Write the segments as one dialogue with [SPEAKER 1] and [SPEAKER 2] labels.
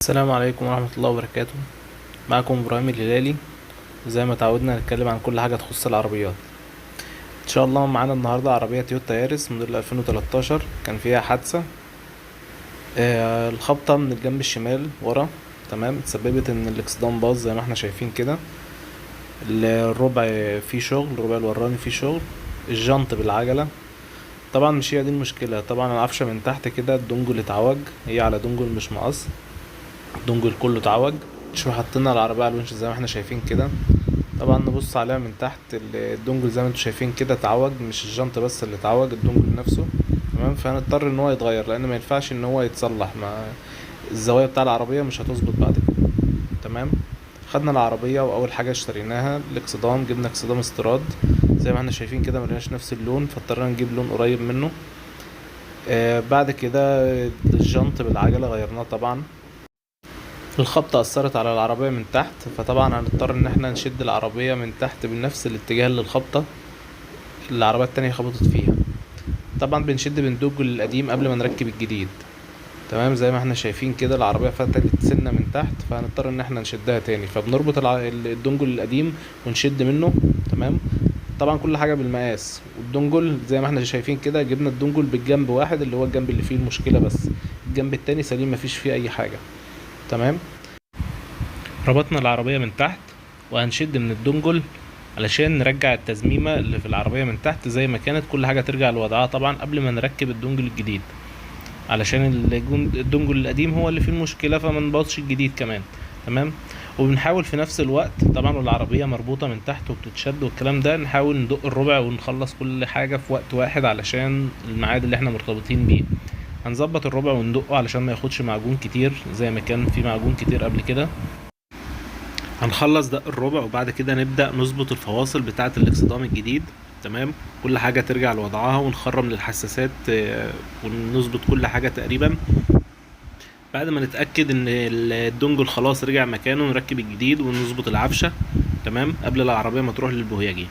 [SPEAKER 1] السلام عليكم ورحمة الله وبركاته. معكم إبراهيم الهلالي. زي ما تعودنا هنتكلم عن كل حاجة تخص العربيات. إن شاء الله معانا النهاردة عربية تويوتا يارس موديل 2013 كان فيها حادثة. الخبطة من الجنب الشمال ورا، تمام، اتسببت ان الاكسدام باظ زي ما احنا شايفين كده. الربع فيه شغل، الربع الوراني فيه شغل. الجنط بالعجلة. طبعا مش هي دي المشكلة، طبعا العفشة من تحت كده الدنجل اتعوج، هي على دنجل مش مقص، الدنجل كله اتعوج. شو حطينا العربية على الونش زي ما احنا شايفين كده. طبعا نبص عليها من تحت، الدنجل زي ما انتوا شايفين كده اتعوج، مش الجنط بس اللي اتعوج، الدنجل نفسه. تمام، فهنضطر ان هو يتغير لان ما ينفعش ان هو يتصلح، ما الزوايا بتاع العربية مش هتظبط بعد كده. تمام. خدنا العربية واول حاجة اشتريناها الاكسدام، جبنا اكسدام استيراد زي ما احنا شايفين كده، ملقناش نفس اللون فاضطرينا نجيب لون قريب منه. بعد كده الجنط بالعجلة غيرناه طبعا. الخبطة أثرت على العربية من تحت، فطبعا هنضطر إن احنا نشد العربية من تحت بنفس الاتجاه اللي الخبطة العربية التانية خبطت فيها. طبعا بنشد بالدوج القديم قبل ما نركب الجديد. تمام، زي ما احنا شايفين كده العربية فتلت سنة من تحت، فهنضطر ان احنا نشدها تاني، فبنربط الدنجل القديم ونشد منه. تمام. طبعا كل حاجة بالمقاس، والدنجل زي ما احنا شايفين كده جبنا الدنجل بالجنب واحد اللي هو الجنب اللي فيه المشكلة بس، الجنب التاني سليم مفيش فيه أي حاجة. تمام. ربطنا العربية من تحت وهنشد من الدنجل علشان نرجع التزميمة اللي في العربية من تحت زي ما كانت، كل حاجة ترجع لوضعها طبعا قبل ما نركب الدنجل الجديد، علشان الدنجل القديم هو اللي فيه المشكلة فما نبوظش الجديد كمان. تمام. وبنحاول في نفس الوقت طبعا والعربية مربوطة من تحت وبتتشد والكلام ده، نحاول ندق الربع ونخلص كل حاجة في وقت واحد علشان الميعاد اللي احنا مرتبطين بيه. هنظبط الربع وندقه علشان ما ياخدش معجون كتير زي ما كان في معجون كتير قبل كده. هنخلص دق الربع وبعد كده نبدأ نظبط الفواصل بتاعة الاكسدام الجديد. تمام. كل حاجة ترجع لوضعها ونخرم للحساسات، ونظبط كل حاجة تقريبا. بعد ما نتأكد ان الدنجل خلاص رجع مكانه نركب الجديد ونظبط العفشة. تمام، قبل العربية ما تروح للبوهياجي.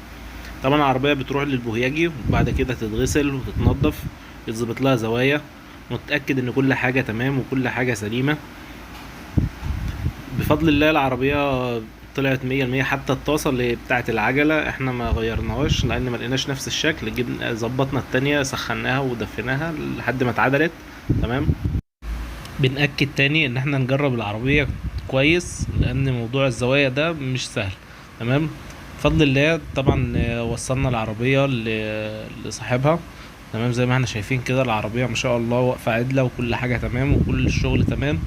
[SPEAKER 1] طبعا العربية بتروح للبوهياجي وبعد كده تتغسل وتتنضف، يتظبط لها زوايا، ونتأكد ان كل حاجة تمام وكل حاجة سليمة. بفضل الله العربية طلعت 100%، حتى الطاسة اللي بتاعت العجلة احنا ما غيرناهاش لان ما لقيناش نفس الشكل، جبنا ظبطنا التانية سخناها ودفيناها لحد ما اتعدلت. تمام. بنأكد تاني ان احنا نجرب العربية كويس لان موضوع الزوايا ده مش سهل. تمام. بفضل الله طبعا وصلنا العربية لصاحبها. تمام، زي ما احنا شايفين كده العربية ما شاء الله واقفة عدلة وكل حاجة تمام وكل الشغل تمام.